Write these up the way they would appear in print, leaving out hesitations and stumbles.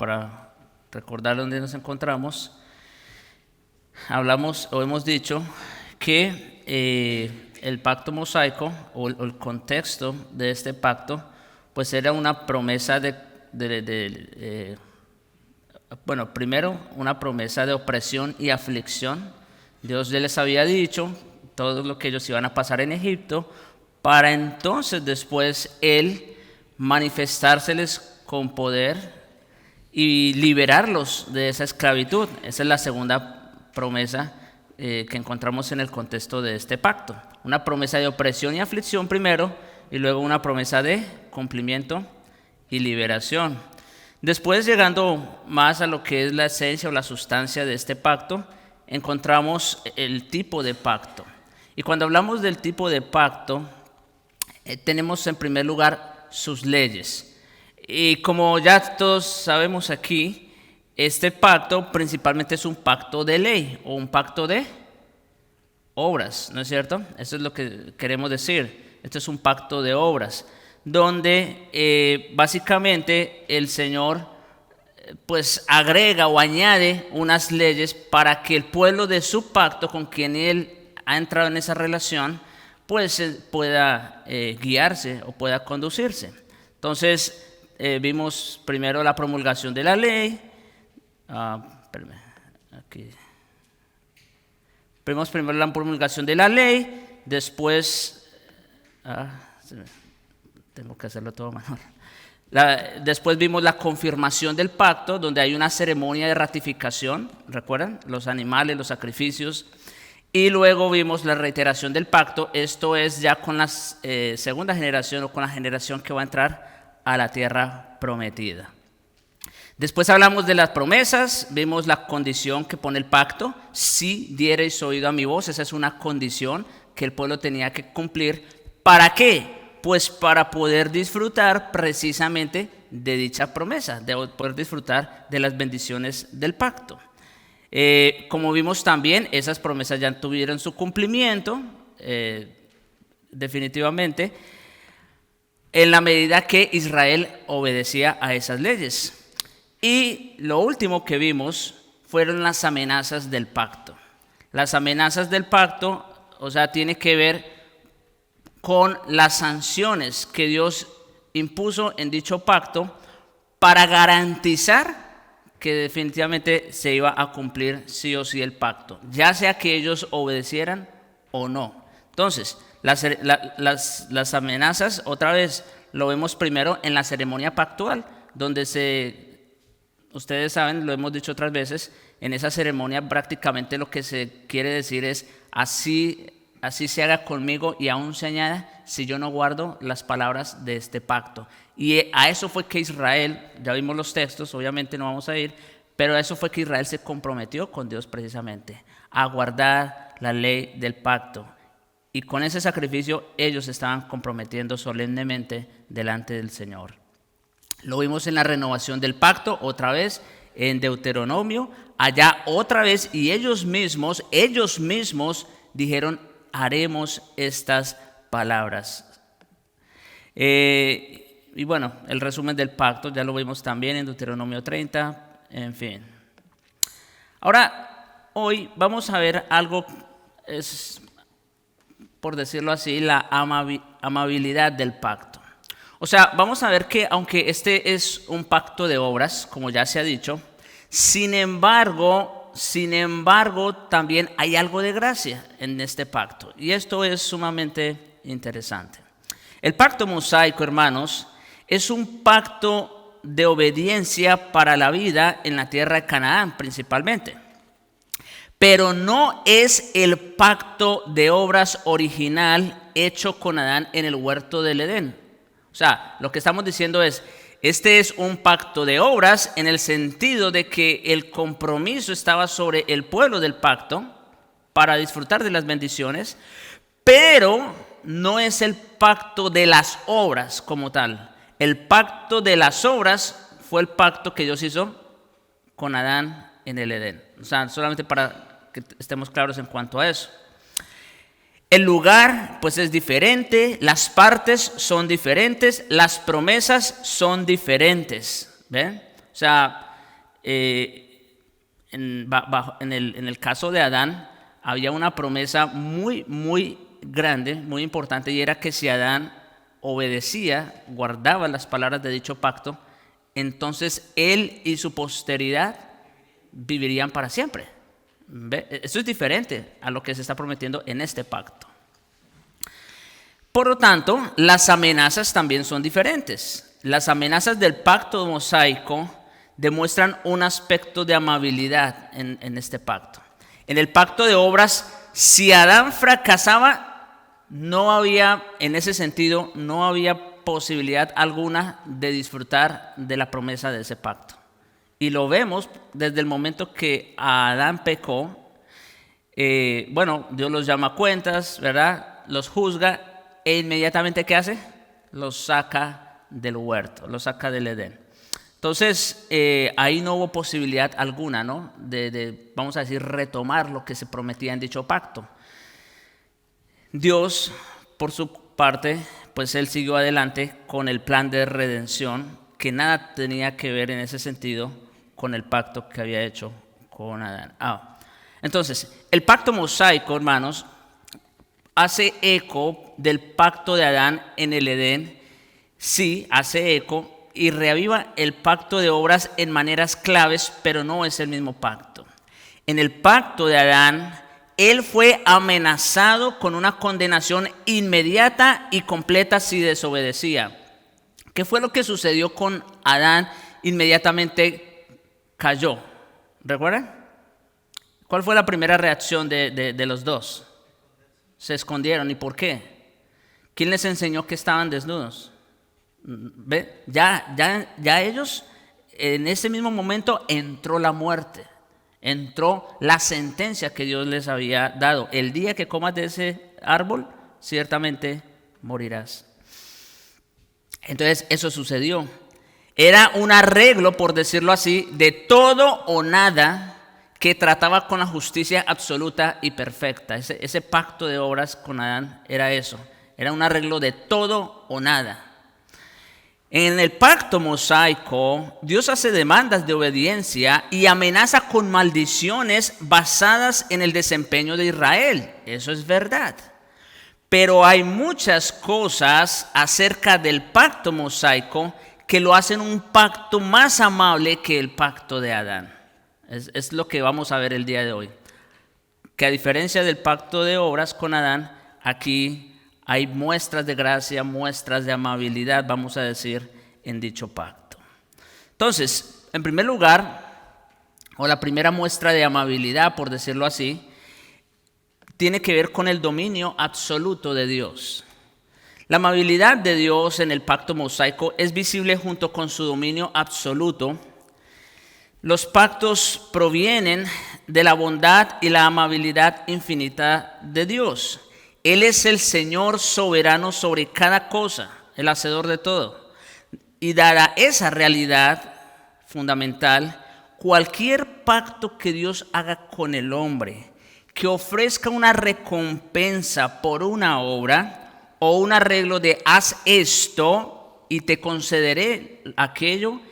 para recordar dónde nos encontramos, hablamos o hemos dicho que el pacto mosaico o el contexto de este pacto pues era una promesa primero una promesa de opresión y aflicción. Dios ya les había dicho todo lo que ellos iban a pasar en Egipto, para entonces después Él manifestárseles con poder y liberarlos de esa esclavitud. Esa es la segunda promesa que encontramos en el contexto de este pacto. Una promesa de opresión y aflicción primero, y luego una promesa de cumplimiento y liberación. Después, llegando más a lo que es la esencia o la sustancia de este pacto, encontramos el tipo de pacto. Y cuando hablamos del tipo de pacto, tenemos en primer lugar sus leyes. Y como ya todos sabemos aquí, este pacto principalmente es un pacto de ley o un pacto de obras, ¿no es cierto? Eso es lo que queremos decir. Este es un pacto de obras, donde básicamente el Señor pues agrega o añade unas leyes para que el pueblo de su pacto con quien Él ha entrado en esa relación pues pueda guiarse o pueda conducirse. Entonces vimos primero la promulgación de la ley. Vimos primero la promulgación de la ley, después tengo que hacerlo todo manual. Después vimos la confirmación del pacto, donde hay una ceremonia de ratificación, ¿recuerdan? Los animales, los sacrificios. Y luego vimos la reiteración del pacto, esto es ya con la segunda generación o con la generación que va a entrar a la tierra prometida. Después hablamos de las promesas, vimos la condición que pone el pacto: si diereis oído a mi voz. Esa es una condición que el pueblo tenía que cumplir. ¿Para qué? Pues para poder disfrutar precisamente de dicha promesa, de poder disfrutar de las bendiciones del pacto. Como vimos también, esas promesas ya tuvieron su cumplimiento, definitivamente, en la medida que Israel obedecía a esas leyes. Y lo último que vimos fueron las amenazas del pacto. Las amenazas del pacto, o sea, tiene que ver con las sanciones que Dios impuso en dicho pacto para garantizar que definitivamente se iba a cumplir sí o sí el pacto, ya sea que ellos obedecieran o no. Entonces, las amenazas, otra vez, lo vemos primero en la ceremonia pactual, donde ustedes saben, lo hemos dicho otras veces, en esa ceremonia prácticamente lo que se quiere decir es: así se haga conmigo y aún se añada si yo no guardo las palabras de este pacto. Y a eso fue que Israel, ya vimos los textos, obviamente no vamos a ir, pero a eso fue que Israel se comprometió con Dios precisamente, a guardar la ley del pacto. Y con ese sacrificio ellos estaban comprometiendo solemnemente delante del Señor. Lo vimos en la renovación del pacto, otra vez en Deuteronomio, allá otra vez, y ellos mismos dijeron: haremos estas palabras. Y bueno, el resumen del pacto ya lo vimos también en Deuteronomio 30, en fin. Ahora, hoy vamos a ver algo, por decirlo así, la amabilidad del pacto. O sea, vamos a ver que aunque este es un pacto de obras, como ya se ha dicho, sin embargo, también hay algo de gracia en este pacto. Y esto es sumamente interesante. El pacto mosaico, hermanos, es un pacto de obediencia para la vida en la tierra de Canaán principalmente. Pero no es el pacto de obras original hecho con Adán en el huerto del Edén. O sea, lo que estamos diciendo es: este es un pacto de obras en el sentido de que el compromiso estaba sobre el pueblo del pacto para disfrutar de las bendiciones, pero no es el pacto de las obras como tal. El pacto de las obras fue el pacto que Dios hizo con Adán en el Edén. O sea, solamente para que estemos claros en cuanto a eso. El lugar pues es diferente, las partes son diferentes, las promesas son diferentes. ¿Ven? O sea, en el caso de Adán, había una promesa muy, muy grande, muy importante, y era que si Adán obedecía, guardaba las palabras de dicho pacto, entonces él y su posteridad vivirían para siempre. ¿Ve? Esto es diferente a lo que se está prometiendo en este pacto. Por lo tanto, las amenazas también son diferentes. Las amenazas del pacto mosaico demuestran un aspecto de amabilidad en este pacto. En el pacto de obras, si Adán fracasaba, no había, en ese sentido, no había posibilidad alguna de disfrutar de la promesa de ese pacto. Y lo vemos desde el momento que Adán pecó. Dios los llama a cuentas, ¿verdad? Los juzga e inmediatamente ¿qué hace? Los saca del huerto, los saca del Edén. Entonces, ahí no hubo posibilidad alguna, ¿no? de, vamos a decir, retomar lo que se prometía en dicho pacto. Dios, por su parte, pues él siguió adelante con el plan de redención, que nada tenía que ver en ese sentido con el pacto que había hecho con Adán. Entonces, el pacto mosaico, hermanos, hace eco del pacto de Adán en el Edén. Sí, hace eco y reaviva el pacto de obras en maneras claves, pero no es el mismo pacto. En el pacto de Adán, él fue amenazado con una condenación inmediata y completa si desobedecía. ¿Qué fue lo que sucedió con Adán? Inmediatamente cayó. ¿Recuerdan? ¿Cuál fue la primera reacción de los dos? Se escondieron. ¿Y por qué? ¿Quién les enseñó que estaban desnudos? ¿Ve? Ya ellos, en ese mismo momento entró la muerte. Entró la sentencia que Dios les había dado. El día que comas de ese árbol, ciertamente morirás. Entonces eso sucedió. Era un arreglo, por decirlo así, de todo o nada, que trataba con la justicia absoluta y perfecta. Ese pacto de obras con Adán era eso. Era un arreglo de todo o nada. En el pacto mosaico, Dios hace demandas de obediencia y amenaza con maldiciones basadas en el desempeño de Israel. Eso es verdad. Pero hay muchas cosas acerca del pacto mosaico que lo hacen un pacto más amable que el pacto de Adán. Es lo que vamos a ver el día de hoy. Que a diferencia del pacto de obras con Adán, aquí hay muestras de gracia, muestras de amabilidad, vamos a decir, en dicho pacto. Entonces, en primer lugar, o la primera muestra de amabilidad, por decirlo así, tiene que ver con el dominio absoluto de Dios. La amabilidad de Dios en el pacto mosaico es visible junto con su dominio absoluto. Los pactos provienen de la bondad y la amabilidad infinita de Dios. Él es el Señor soberano sobre cada cosa, el hacedor de todo. Y dada esa realidad fundamental, cualquier pacto que Dios haga con el hombre, que ofrezca una recompensa por una obra o un arreglo de haz esto y te concederé aquello,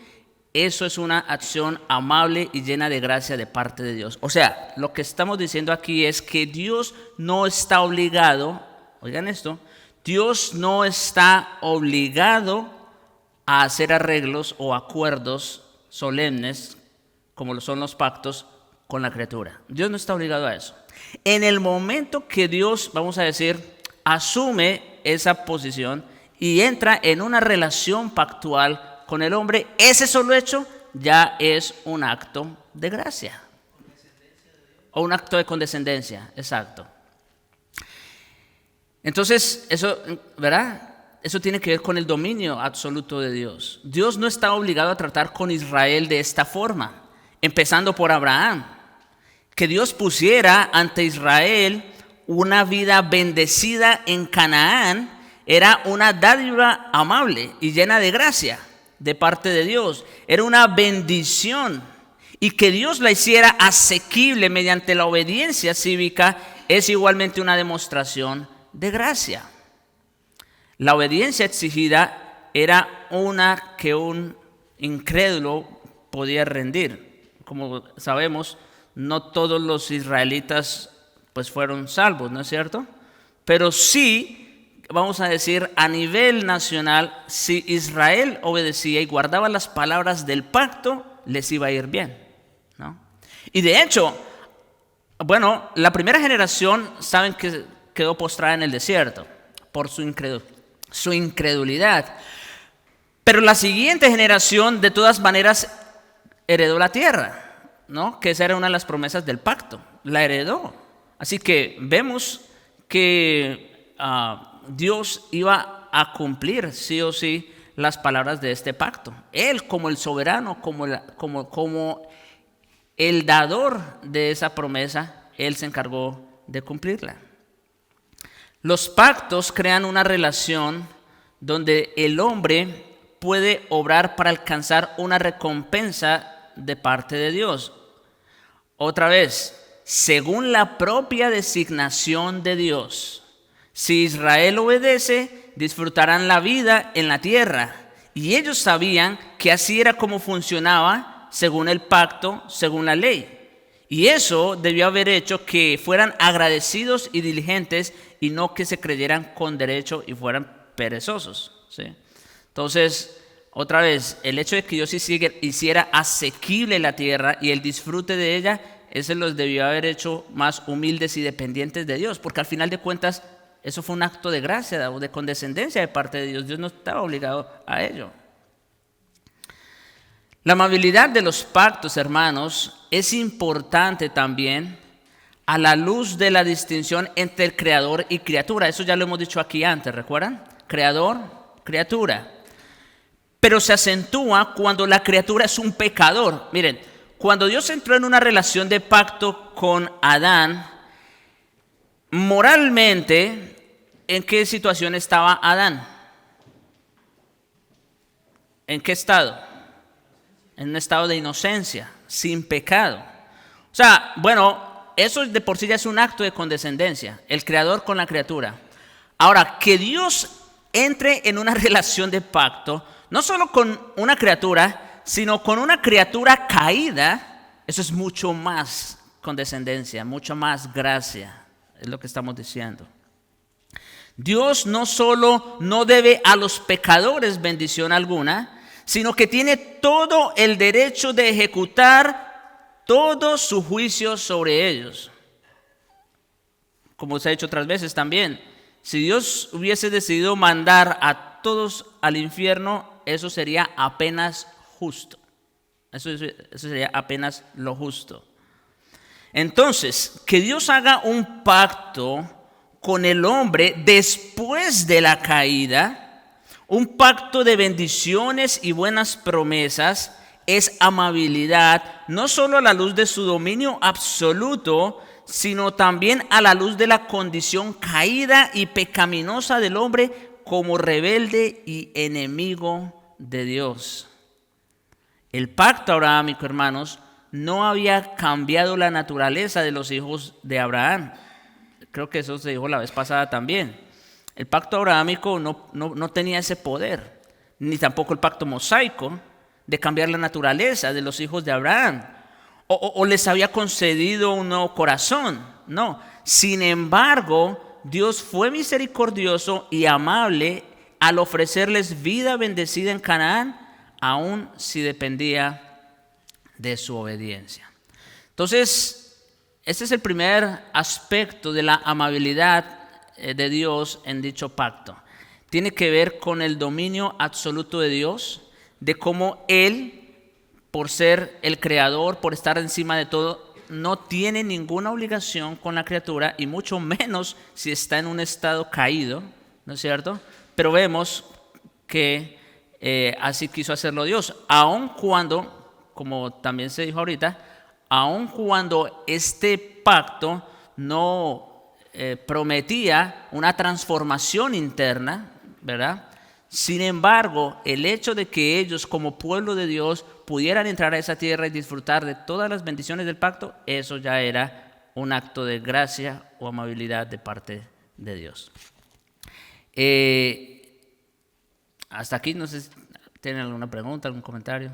eso es una acción amable y llena de gracia de parte de Dios. O sea, lo que estamos diciendo aquí es que Dios no está obligado, oigan esto, Dios no está obligado a hacer arreglos o acuerdos solemnes, como lo son los pactos, con la criatura. Dios no está obligado a eso. En el momento que Dios, vamos a decir, asume esa posición y entra en una relación pactual con el hombre, ese solo hecho ya es un acto de gracia. O un acto de condescendencia, exacto. Entonces, eso, ¿verdad? Eso tiene que ver con el dominio absoluto de Dios. Dios no está obligado a tratar con Israel de esta forma, empezando por Abraham. Que Dios pusiera ante Israel una vida bendecida en Canaán era una dádiva amable y llena de gracia de parte de Dios. Era una bendición. Y que Dios la hiciera asequible mediante la obediencia cívica es igualmente una demostración de gracia. La obediencia exigida era una que un incrédulo podía rendir. como sabemos, no todos los israelitas pues fueron salvos, ¿no es cierto? Pero sí, vamos a decir, a nivel nacional, si Israel obedecía y guardaba las palabras del pacto, les iba a ir bien, ¿no? Y de hecho, bueno, la primera generación, saben que quedó postrada en el desierto por su incredulidad. Pero la siguiente generación, de todas maneras, heredó la tierra, ¿no? Que esa era una de las promesas del pacto, la heredó. Así que vemos que Dios iba a cumplir sí o sí las palabras de este pacto. Él como el soberano, como el dador de esa promesa, Él se encargó de cumplirla. Los pactos crean una relación donde el hombre puede obrar para alcanzar una recompensa de parte de Dios. Otra vez, según la propia designación de Dios. Si Israel obedece, disfrutarán la vida en la tierra. Y ellos sabían que así era como funcionaba según el pacto, según la ley. Y eso debió haber hecho que fueran agradecidos y diligentes y no que se creyeran con derecho y fueran perezosos, ¿sí? Entonces, otra vez, el hecho de que Dios hiciera asequible la tierra y el disfrute de ella, ese los debió haber hecho más humildes y dependientes de Dios, porque al final de cuentas, eso fue un acto de gracia o de condescendencia de parte de Dios. Dios no estaba obligado a ello. La amabilidad de los pactos, hermanos, es importante también a la luz de la distinción entre el creador y criatura. Eso ya lo hemos dicho aquí antes, ¿recuerdan? Creador, criatura. Pero se acentúa cuando la criatura es un pecador. Miren, cuando Dios entró en una relación de pacto con Adán, moralmente, ¿en qué situación estaba Adán? ¿En qué estado? En un estado de inocencia, sin pecado. O sea, bueno, eso de por sí ya es un acto de condescendencia, el creador con la criatura. Ahora, que Dios entre en una relación de pacto, no solo con una criatura, sino con una criatura caída, eso es mucho más condescendencia, mucho más gracia, es lo que estamos diciendo. Dios no solo no debe a los pecadores bendición alguna, sino que tiene todo el derecho de ejecutar todo su juicio sobre ellos. Como se ha dicho otras veces también, si Dios hubiese decidido mandar a todos al infierno, eso sería apenas justo. Eso sería apenas lo justo. Entonces, que Dios haga un pacto con el hombre después de la caída, un pacto de bendiciones y buenas promesas, es amabilidad, no solo a la luz de su dominio absoluto, sino también a la luz de la condición caída y pecaminosa del hombre como rebelde y enemigo de Dios. El pacto abrahámico, hermanos, no había cambiado la naturaleza de los hijos de Abraham. Creo que eso se dijo la vez pasada también. El pacto abrahámico no tenía ese poder, ni tampoco el pacto mosaico de cambiar la naturaleza de los hijos de Abraham, o les había concedido un nuevo corazón. No, sin embargo, Dios fue misericordioso y amable al ofrecerles vida bendecida en Canaán, aun si dependía de su obediencia. Entonces, este es el primer aspecto de la amabilidad de Dios en dicho pacto. Tiene que ver con el dominio absoluto de Dios, de cómo Él, por ser el creador, por estar encima de todo, no tiene ninguna obligación con la criatura, y mucho menos si está en un estado caído, ¿no es cierto? Pero vemos que así quiso hacerlo Dios, aun cuando, como también se dijo ahorita, aun cuando este pacto no prometía una transformación interna, ¿verdad? Sin embargo, el hecho de que ellos como pueblo de Dios pudieran entrar a esa tierra y disfrutar de todas las bendiciones del pacto, eso ya era un acto de gracia o amabilidad de parte de Dios. Hasta aquí, no sé si tienen alguna pregunta, algún comentario.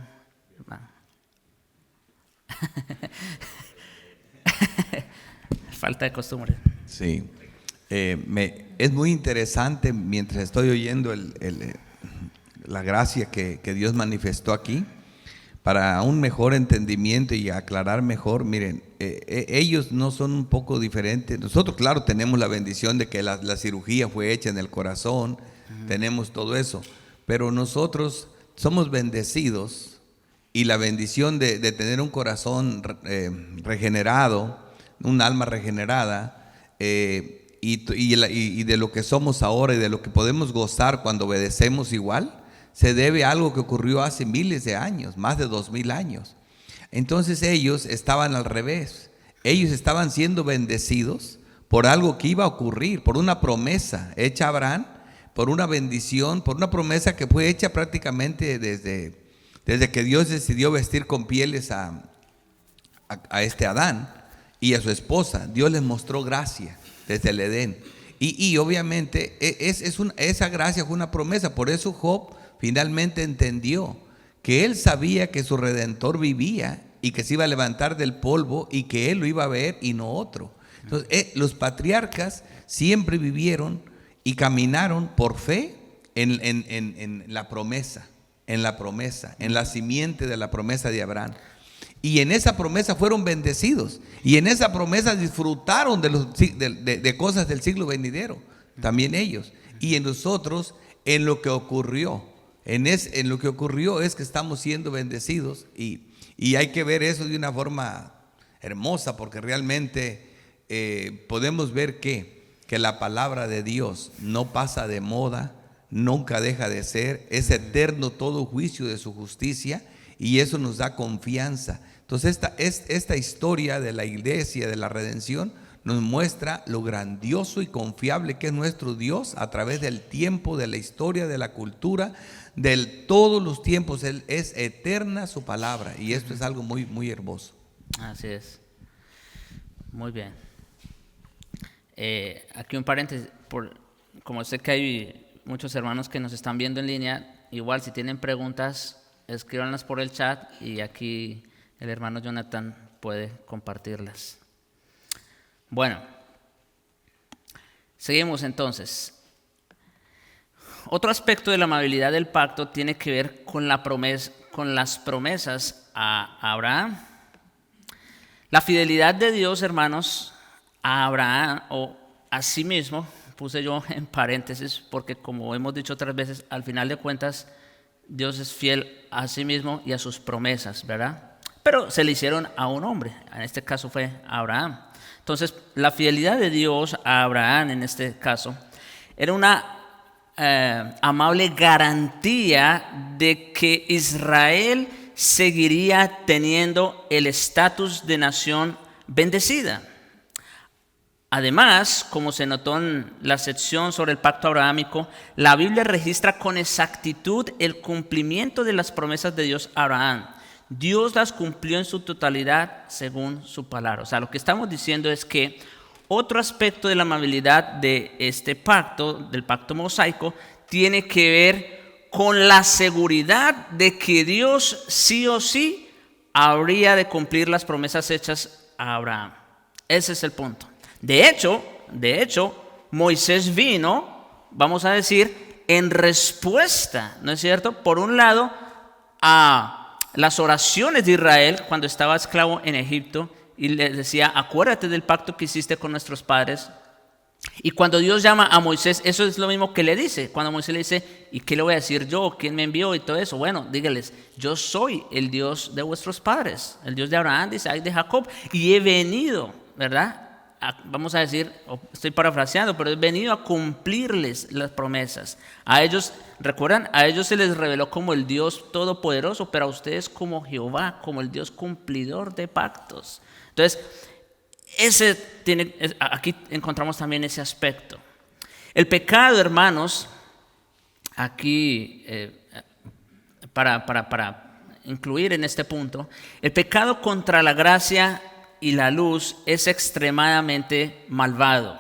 falta de costumbre. Sí. Es muy interesante mientras estoy oyendo la gracia que Dios manifestó aquí. Para un mejor entendimiento y aclarar mejor, miren, ellos no son un poco diferentes. Nosotros, claro, tenemos la bendición de que la cirugía fue hecha en el corazón, tenemos todo eso, pero nosotros somos bendecidos y la bendición de tener un corazón regenerado, un alma regenerada, y de lo que somos ahora y de lo que podemos gozar cuando obedecemos igual, se debe a algo que ocurrió hace miles de años, más de 2000 años. Entonces ellos estaban al revés. Ellos estaban siendo bendecidos por algo que iba a ocurrir, por una promesa hecha a Abraham, por una bendición, por una promesa que fue hecha prácticamente desde que Dios decidió vestir con pieles a Adán y a su esposa. Dios les mostró gracia desde el Edén. Y obviamente esa gracia fue una promesa. Por eso Job finalmente entendió que él sabía que su Redentor vivía y que se iba a levantar del polvo y que él lo iba a ver y no otro. Entonces, los patriarcas siempre vivieron y caminaron por fe en la promesa, en la simiente de la promesa de Abraham. Y en esa promesa fueron bendecidos. Y en esa promesa disfrutaron de cosas del siglo venidero, también ellos. Y en nosotros, en lo que ocurrió. En lo que ocurrió es que estamos siendo bendecidos y hay que ver eso de una forma hermosa, porque realmente podemos ver que la palabra de Dios no pasa de moda, nunca deja de ser, es eterno todo juicio de su justicia y eso nos da confianza. Entonces esta historia de la iglesia, de la redención, nos muestra lo grandioso y confiable que es nuestro Dios a través del tiempo, de la historia, de la cultura, de todos los tiempos. Él es eterna su palabra y esto es algo muy, muy hermoso. Así es. Muy bien. Aquí un paréntesis, como sé que hay muchos hermanos que nos están viendo en línea, igual si tienen preguntas, escríbanlas por el chat y aquí el hermano Jonathan puede compartirlas. Bueno, seguimos entonces. Otro aspecto de la amabilidad del pacto tiene que ver con las promesas a Abraham. La fidelidad de Dios, hermanos, a Abraham o a sí mismo, puse yo en paréntesis porque como hemos dicho otras veces, al final de cuentas Dios es fiel a sí mismo y a sus promesas, ¿verdad? Pero se le hicieron a un hombre, en este caso fue a Abraham. Entonces, la fidelidad de Dios a Abraham, en este caso, era una amable garantía de que Israel seguiría teniendo el estatus de nación bendecida. Además, como se notó en la sección sobre el pacto abrahámico, la Biblia registra con exactitud el cumplimiento de las promesas de Dios a Abraham. Dios las cumplió en su totalidad según su palabra. O sea, lo que estamos diciendo es que otro aspecto de la amabilidad de este pacto, del pacto mosaico, tiene que ver con la seguridad de que Dios sí o sí habría de cumplir las promesas hechas a Abraham. Ese es el punto. De hecho, Moisés vino, vamos a decir, en respuesta, ¿no es cierto? Por un lado, a las oraciones de Israel cuando estaba esclavo en Egipto y le decía, acuérdate del pacto que hiciste con nuestros padres. Y cuando Dios llama a Moisés, eso es lo mismo que le dice. Cuando Moisés le dice, ¿y qué le voy a decir yo? ¿Quién me envió? Y todo eso. Bueno, dígales, yo soy el Dios de vuestros padres, el Dios de Abraham, de Isaac, de Jacob, y he venido, ¿verdad? Vamos a decir, estoy parafraseando, pero he venido a cumplirles las promesas. A ellos, recuerdan, a ellos se les reveló como el Dios todopoderoso, pero a ustedes como Jehová, como el Dios cumplidor de pactos. Entonces, aquí encontramos también ese aspecto. El pecado, hermanos, aquí para incluir en este punto, el pecado contra la gracia y la luz es extremadamente malvado.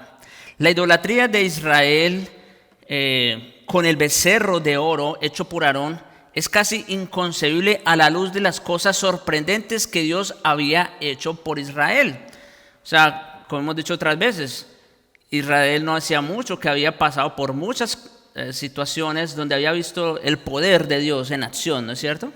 La idolatría de Israel con el becerro de oro hecho por Aarón es casi inconcebible a la luz de las cosas sorprendentes que Dios había hecho por Israel. O sea, como hemos dicho otras veces, Israel no hacía mucho, que había pasado por muchas situaciones donde había visto el poder de Dios en acción, ¿no es cierto?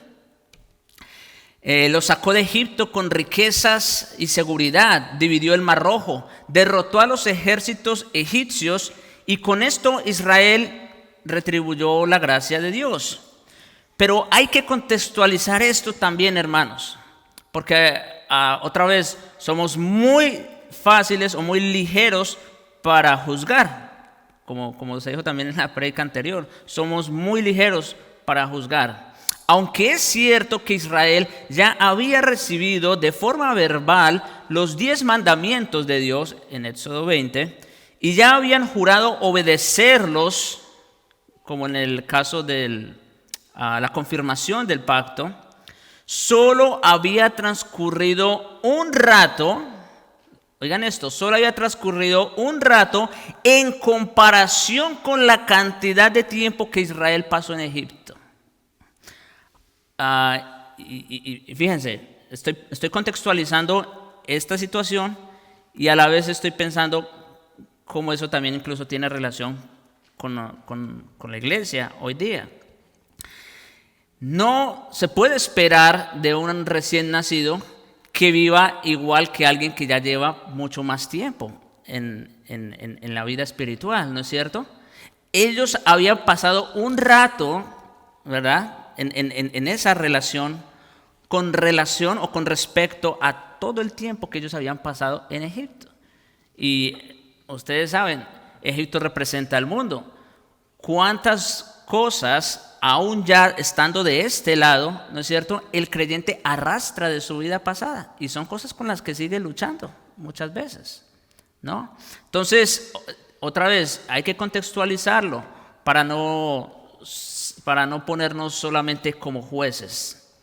Los sacó de Egipto con riquezas y seguridad, dividió el Mar Rojo, derrotó a los ejércitos egipcios y con esto Israel retribuyó la gracia de Dios. Pero hay que contextualizar esto también, hermanos, porque otra vez somos muy fáciles o muy ligeros para juzgar, como se dijo también en la prédica anterior, somos muy ligeros para juzgar. Aunque es cierto que Israel ya había recibido de forma verbal los 10 mandamientos de Dios en Éxodo 20 y ya habían jurado obedecerlos, como en el caso de la confirmación del pacto, solo había transcurrido un rato, oigan esto, solo había transcurrido un rato en comparación con la cantidad de tiempo que Israel pasó en Egipto. Y fíjense, estoy contextualizando esta situación y a la vez estoy pensando cómo eso también incluso tiene relación con la iglesia hoy día. No se puede esperar de un recién nacido que viva igual que alguien que ya lleva mucho más tiempo en la vida espiritual, ¿no es cierto? Ellos habían pasado un rato, ¿verdad?, en esa relación con respecto a todo el tiempo que ellos habían pasado en Egipto. Y ustedes saben, Egipto representa al mundo. ¿Cuántas cosas, aún ya estando de este lado, ¿no es cierto?, el creyente arrastra de su vida pasada? Y son cosas con las que sigue luchando muchas veces, ¿no? Entonces, otra vez, hay que contextualizarlo para no ponernos solamente como jueces.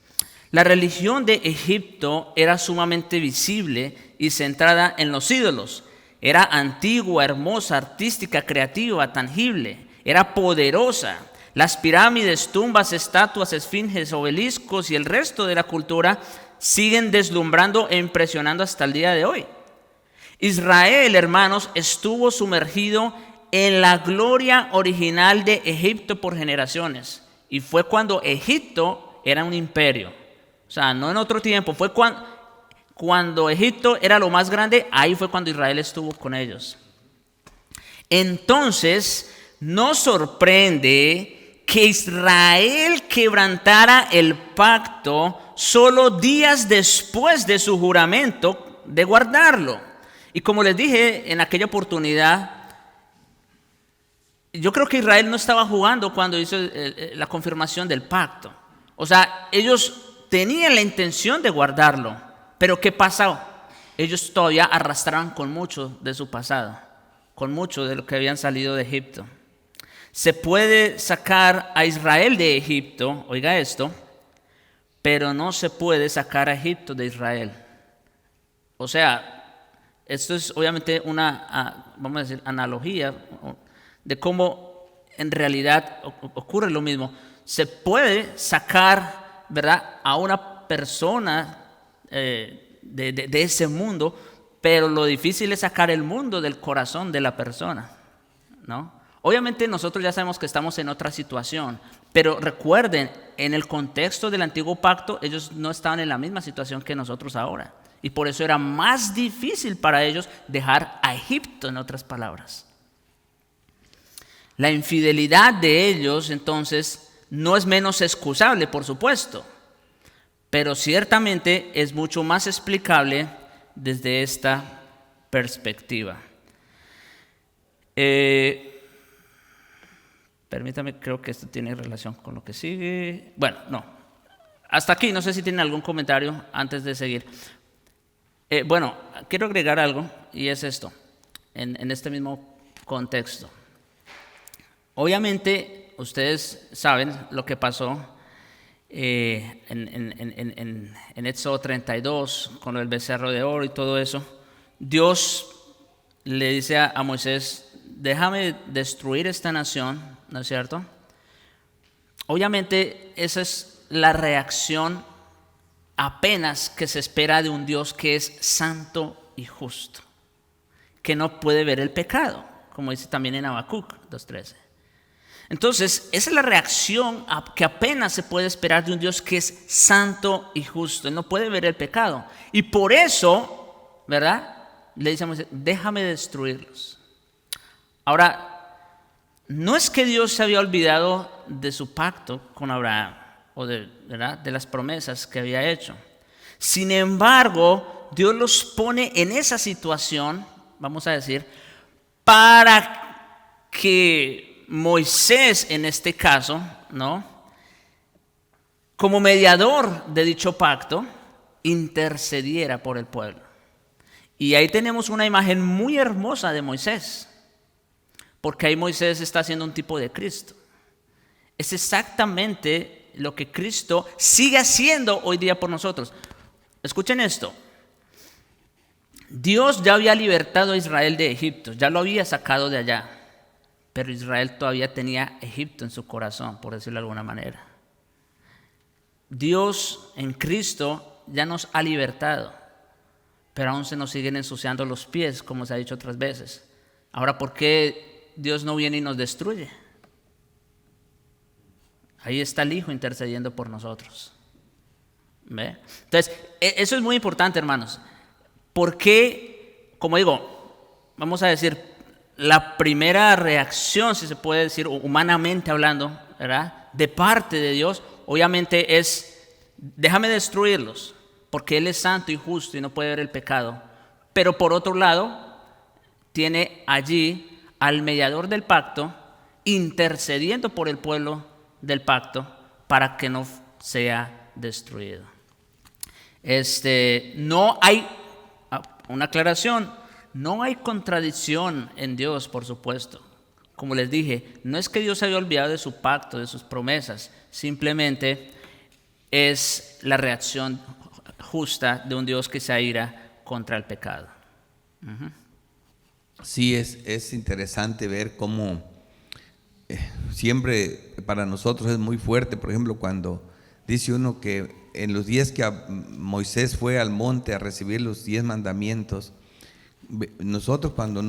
La religión de Egipto era sumamente visible y centrada en los ídolos. Era antigua, hermosa, artística, creativa, tangible. Era poderosa. Las pirámides, tumbas, estatuas, esfinges, obeliscos y el resto de la cultura siguen deslumbrando e impresionando hasta el día de hoy. Israel, hermanos, estuvo sumergido en la gloria original de Egipto por generaciones. Y fue cuando Egipto era un imperio. O sea, no en otro tiempo. Fue cuando Egipto era lo más grande, ahí fue cuando Israel estuvo con ellos. Entonces, nos sorprende que Israel quebrantara el pacto solo días después de su juramento de guardarlo. Y como les dije en aquella oportunidad, yo creo que Israel no estaba jugando cuando hizo la confirmación del pacto. O sea, ellos tenían la intención de guardarlo, pero ¿qué pasó? Ellos todavía arrastraban con mucho de su pasado, con mucho de lo que habían salido de Egipto. Se puede sacar a Israel de Egipto, oiga esto, pero no se puede sacar a Egipto de Israel. O sea, esto es obviamente una, vamos a decir, analogía de cómo en realidad ocurre lo mismo. Se puede sacar, ¿verdad?, a una persona de ese mundo, pero lo difícil es sacar el mundo del corazón de la persona, ¿no? Obviamente nosotros ya sabemos que estamos en otra situación, pero recuerden, en el contexto del antiguo pacto, ellos no estaban en la misma situación que nosotros ahora. Y por eso era más difícil para ellos dejar a Egipto, en otras palabras. La infidelidad de ellos, entonces, no es menos excusable, por supuesto, pero ciertamente es mucho más explicable desde esta perspectiva. Permítame, creo que esto tiene relación con lo que sigue. Bueno, no. Hasta aquí, no sé si tienen algún comentario antes de seguir. Bueno, quiero agregar algo, y es esto, en este mismo contexto. Obviamente, ustedes saben lo que pasó en Éxodo 32, con el becerro de oro y todo eso. Dios le dice a Moisés, déjame destruir esta nación, ¿no es cierto? Obviamente, esa es la reacción apenas que se espera de un Dios que es santo y justo. que no puede ver el pecado, como dice también en Habacuc 2:13. Entonces, esa es la reacción que apenas se puede esperar de un Dios que es santo y justo. Él no puede ver el pecado. Y por eso, ¿verdad? Le dice a Moisés, déjame destruirlos. Ahora, no es que Dios se había olvidado de su pacto con Abraham o ¿verdad? De las promesas que había hecho. Sin embargo, Dios los pone en esa situación, vamos a decir, para que Moisés, en este caso, ¿no?, como mediador de dicho pacto, intercediera por el pueblo. Y ahí tenemos una imagen muy hermosa de Moisés, porque ahí Moisés está haciendo un tipo de Cristo. Es exactamente lo que Cristo sigue haciendo hoy día por nosotros. Escuchen esto. Dios ya había libertado a Israel de Egipto, ya lo había sacado de allá, pero Israel todavía tenía Egipto en su corazón, por decirlo de alguna manera. Dios en Cristo ya nos ha libertado, pero aún se nos siguen ensuciando los pies, como se ha dicho otras veces. Ahora, ¿por qué Dios no viene y nos destruye? Ahí está el Hijo intercediendo por nosotros. ¿Ve? Entonces, eso es muy importante, hermanos. Porque, como digo, vamos a decir, la primera reacción, si se puede decir, humanamente hablando, ¿verdad?, de parte de Dios, obviamente es, déjame destruirlos, porque Él es santo y justo y no puede ver el pecado. Pero por otro lado, tiene allí al mediador del pacto intercediendo por el pueblo del pacto para que no sea destruido. No hay, una aclaración, no hay contradicción en Dios, por supuesto. Como les dije, no es que Dios se haya olvidado de su pacto, de sus promesas, simplemente es la reacción justa de un Dios que se aira contra el pecado. Uh-huh. Sí, es interesante ver cómo siempre para nosotros es muy fuerte, por ejemplo, cuando dice uno que en los días que Moisés fue al monte a recibir los 10 mandamientos, nosotros cuando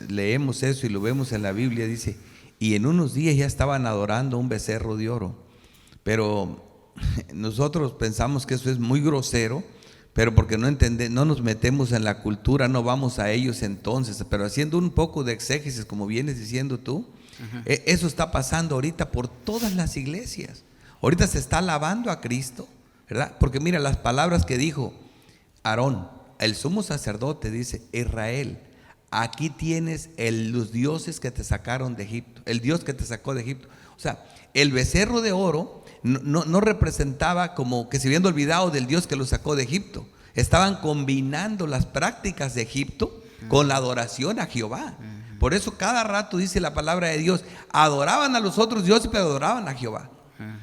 leemos eso y lo vemos en la Biblia, dice, y en unos días ya estaban adorando un becerro de oro. Pero nosotros pensamos que eso es muy grosero, pero porque no nos metemos en la cultura, no vamos a ellos entonces, pero haciendo un poco de exégesis, como vienes diciendo tú, uh-huh, eso está pasando ahorita por todas las iglesias. Ahorita se está alabando a Cristo, ¿verdad? Porque mira las palabras que dijo Aarón, el sumo sacerdote, dice, Israel, aquí tienes los dioses que te sacaron de Egipto, el Dios que te sacó de Egipto. O sea, el becerro de oro no representaba como que se habían olvidado del Dios que los sacó de Egipto. Estaban combinando las prácticas de Egipto con la adoración a Jehová. Por eso cada rato dice la palabra de Dios, adoraban a los otros dioses, pero adoraban a Jehová.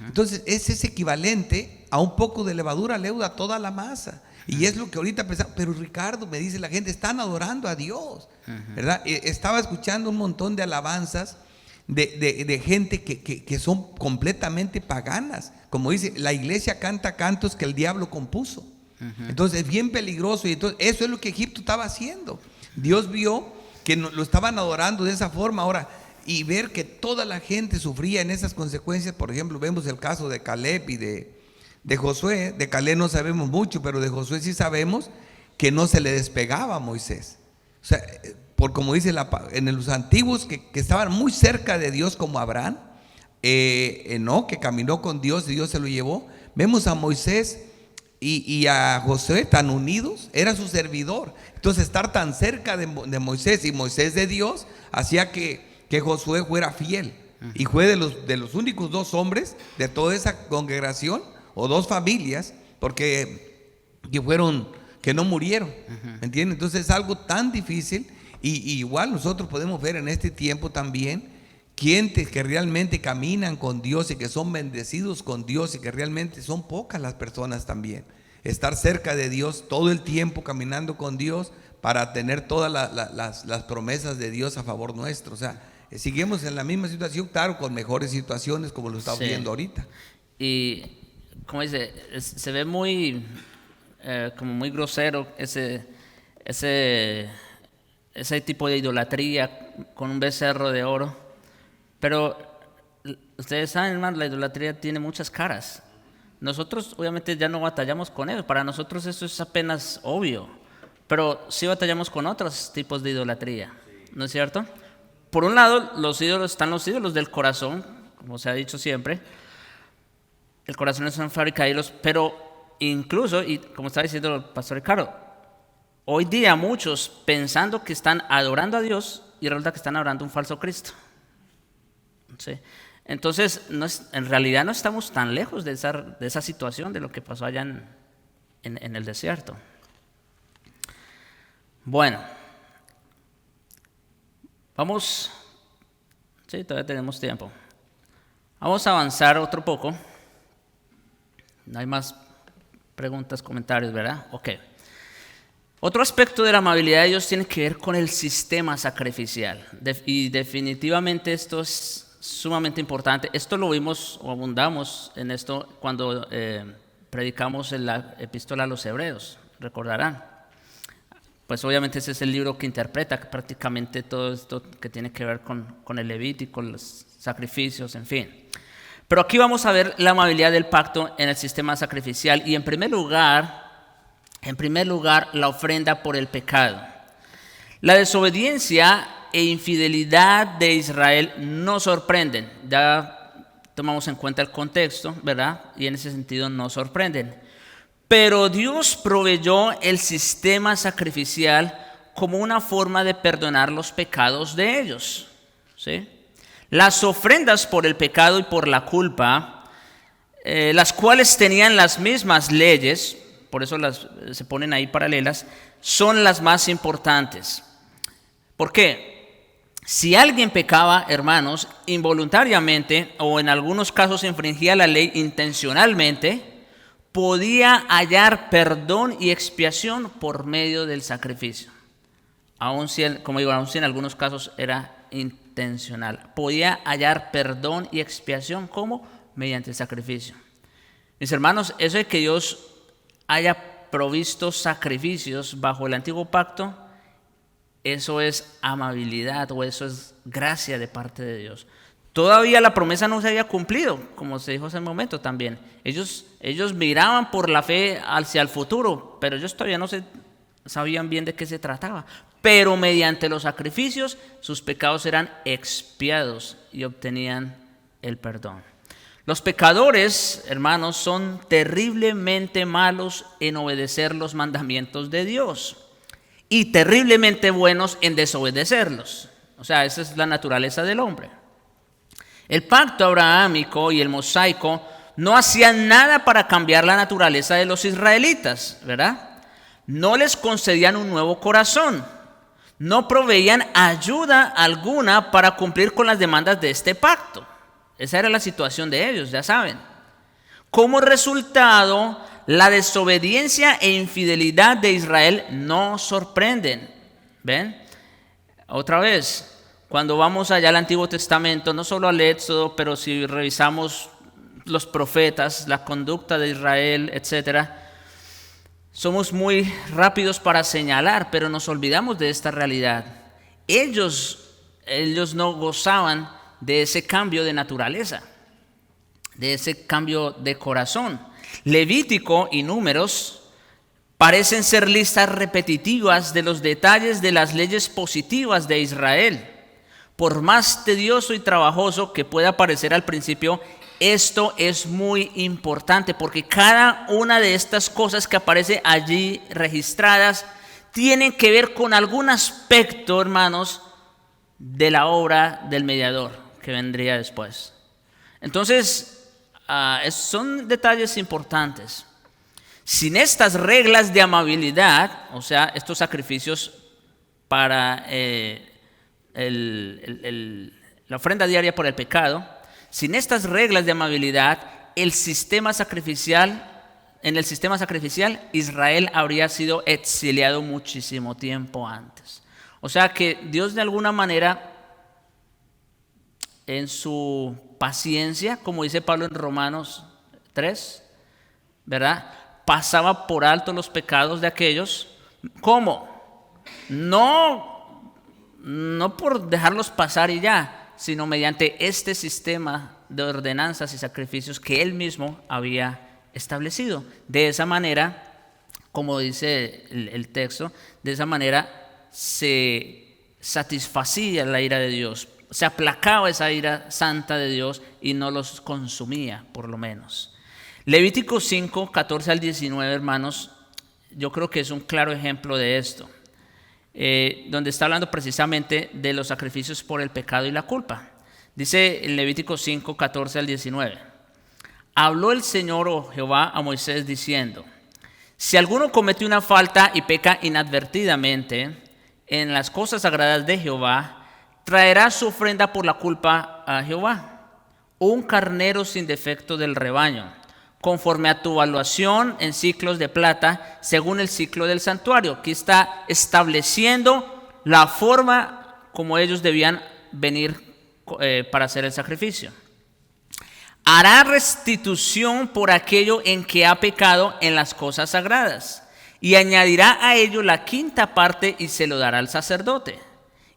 Entonces es equivalente a un poco de levadura leuda a toda la masa. Y es lo que ahorita pensamos, pero Ricardo, me dice la gente, están adorando a Dios, ¿verdad? Estaba escuchando un montón de alabanzas de gente que son completamente paganas. Como dice, la iglesia canta cantos que el diablo compuso. Entonces es bien peligroso y entonces eso es lo que Egipto estaba haciendo. Dios vio que lo estaban adorando de esa forma ahora y ver que toda la gente sufría en esas consecuencias. Por ejemplo, vemos el caso de Caleb y de Josué. De Caleb no sabemos mucho, pero de Josué sí sabemos que no se le despegaba a Moisés. O sea, por como dice en los antiguos que estaban muy cerca de Dios, como Abraham, no, que caminó con Dios y Dios se lo llevó. Vemos a Moisés y a Josué tan unidos, era su servidor. Entonces estar tan cerca de Moisés y Moisés de Dios hacía que Josué fuera fiel. Y fue de los únicos 2 hombres de toda esa congregación, o 2 familias, porque que no murieron, ¿me entiendes? Entonces es algo tan difícil. Y igual nosotros podemos ver en este tiempo también quienes que realmente caminan con Dios y que son bendecidos con Dios y que realmente son pocas las personas también. Estar cerca de Dios todo el tiempo caminando con Dios para tener todas las promesas de Dios a favor nuestro. O sea, seguimos en la misma situación, claro, con mejores situaciones como lo estamos viendo ahorita. Y como dice, se ve muy como muy grosero ese ese tipo de idolatría con un becerro de oro. Pero ustedes saben, hermano, la idolatría tiene muchas caras. Nosotros obviamente ya no batallamos con eso, para nosotros eso es apenas obvio, pero sí batallamos con otros tipos de idolatría, ¿no es cierto? Por un lado, están los ídolos del corazón, como se ha dicho siempre. El corazón es una fábrica de ídolos, pero incluso, y como está diciendo el pastor Ricardo, hoy día muchos pensando que están adorando a Dios y resulta que están adorando a un falso Cristo. ¿Sí? Entonces, en realidad no estamos tan lejos de esa situación, de lo que pasó allá en el desierto. Bueno, vamos, sí, todavía tenemos tiempo. Vamos a avanzar otro poco. No hay más preguntas, comentarios, ¿verdad? Ok. Otro aspecto de la amabilidad de Dios tiene que ver con el sistema sacrificial. Y definitivamente esto es sumamente importante. Esto lo vimos o abundamos en esto cuando predicamos en la epístola a los Hebreos, recordarán. Pues obviamente ese es el libro que interpreta prácticamente todo esto que tiene que ver con el Levítico, los sacrificios, en fin. Pero aquí vamos a ver la amabilidad del pacto en el sistema sacrificial y en primer lugar, la ofrenda por el pecado. La desobediencia e infidelidad de Israel nos sorprenden. Ya tomamos en cuenta el contexto, ¿verdad? Y en ese sentido nos sorprenden. Pero Dios proveyó el sistema sacrificial como una forma de perdonar los pecados de ellos, ¿sí? Las ofrendas por el pecado y por la culpa, las cuales tenían las mismas leyes, por eso se ponen ahí paralelas, son las más importantes. ¿Por qué? Si alguien pecaba, hermanos, involuntariamente o en algunos casos infringía la ley intencionalmente, podía hallar perdón y expiación por medio del sacrificio. Aun si en algunos casos era intencional. Podía hallar perdón y expiación, ¿cómo? Mediante el sacrificio. Mis hermanos, eso de que Dios haya provisto sacrificios bajo el antiguo pacto, eso es amabilidad o eso es gracia de parte de Dios. Todavía la promesa no se había cumplido, como se dijo hace un momento también. Ellos miraban por la fe hacia el futuro, pero ellos todavía no sabían bien de qué se trataba. Pero mediante los sacrificios sus pecados eran expiados y obtenían el perdón. Los pecadores, hermanos, son terriblemente malos en obedecer los mandamientos de Dios y terriblemente buenos en desobedecerlos. O sea, esa es la naturaleza del hombre. El pacto abrahámico y el mosaico no hacían nada para cambiar la naturaleza de los israelitas, ¿verdad? No les concedían un nuevo corazón, no proveían ayuda alguna para cumplir con las demandas de este pacto. Esa era la situación de ellos, ya saben. Como resultado, la desobediencia e infidelidad de Israel nos sorprenden. ¿Ven? Otra vez, cuando vamos allá al Antiguo Testamento, no solo al Éxodo, pero si revisamos los profetas, la conducta de Israel, etcétera, somos muy rápidos para señalar, pero nos olvidamos de esta realidad. Ellos no gozaban de ese cambio de naturaleza, de ese cambio de corazón. Levítico y Números parecen ser listas repetitivas de los detalles de las leyes positivas de Israel. Por más tedioso y trabajoso que pueda parecer al principio, esto es muy importante porque cada una de estas cosas que aparece allí registradas tienen que ver con algún aspecto, hermanos, de la obra del mediador que vendría después. Entonces, son detalles importantes. Sin estas reglas de amabilidad, o sea, estos sacrificios para la ofrenda diaria por el pecado, sin estas reglas de amabilidad, en el sistema sacrificial, Israel habría sido exiliado muchísimo tiempo antes. O sea que Dios de alguna manera, en su paciencia, como dice Pablo en Romanos 3, ¿verdad?, pasaba por alto los pecados de aquellos. ¿Cómo? No no por dejarlos pasar y ya, sino mediante este sistema de ordenanzas y sacrificios que él mismo había establecido. De esa manera, como dice el texto, de esa manera se satisfacía la ira de Dios, se aplacaba esa ira santa de Dios y no los consumía, por lo menos. Levítico 5, 14 al 19, hermanos, yo creo que es un claro ejemplo de esto, donde está hablando precisamente de los sacrificios por el pecado y la culpa. Dice en Levítico 5, 14 al 19, habló el Señor, oh Jehová, a Moisés diciendo, si alguno comete una falta y peca inadvertidamente en las cosas sagradas de Jehová, traerá su ofrenda por la culpa a Jehová, un carnero sin defecto del rebaño, conforme a tu evaluación en ciclos de plata, según el ciclo del santuario. Aquí está estableciendo la forma como ellos debían venir para hacer el sacrificio. Hará restitución por aquello en que ha pecado en las cosas sagradas, y añadirá a ello la quinta parte y se lo dará al sacerdote.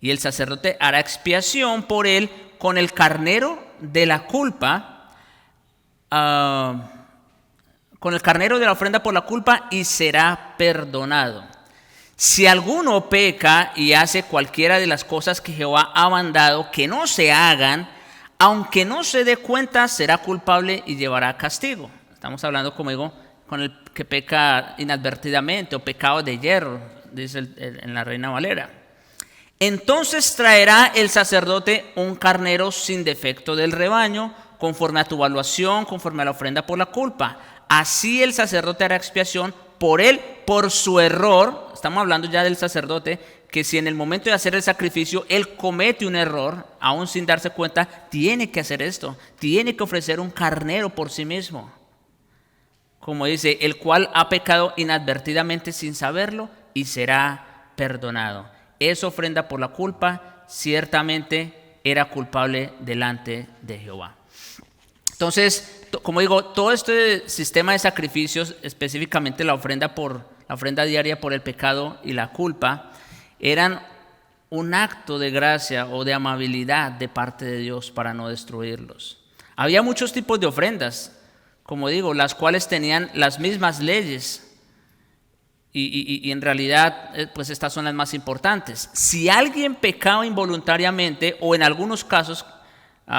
Y el sacerdote hará expiación por él con el carnero de la culpa, con el carnero de la ofrenda por la culpa, y será perdonado. Si alguno peca y hace cualquiera de las cosas que Jehová ha mandado que no se hagan, aunque no se dé cuenta, será culpable y llevará castigo. Estamos hablando, como digo, con el que peca inadvertidamente o pecado de hierro, dice en la Reina Valera. Entonces traerá el sacerdote un carnero sin defecto del rebaño, conforme a tu evaluación, conforme a la ofrenda por la culpa. Así el sacerdote hará expiación por él, por su error. Estamos hablando ya del sacerdote, que si en el momento de hacer el sacrificio él comete un error, aún sin darse cuenta, tiene que hacer esto, tiene que ofrecer un carnero por sí mismo. Como dice, el cual ha pecado inadvertidamente sin saberlo y será perdonado. Esa ofrenda por la culpa ciertamente era culpable delante de Jehová. Entonces, como digo, todo este sistema de sacrificios, específicamente la ofrenda diaria por el pecado y la culpa, eran un acto de gracia o de amabilidad de parte de Dios para no destruirlos. Había muchos tipos de ofrendas, como digo, las cuales tenían las mismas leyes. Y en realidad, pues estas son las más importantes. Si alguien pecaba involuntariamente o en algunos casos,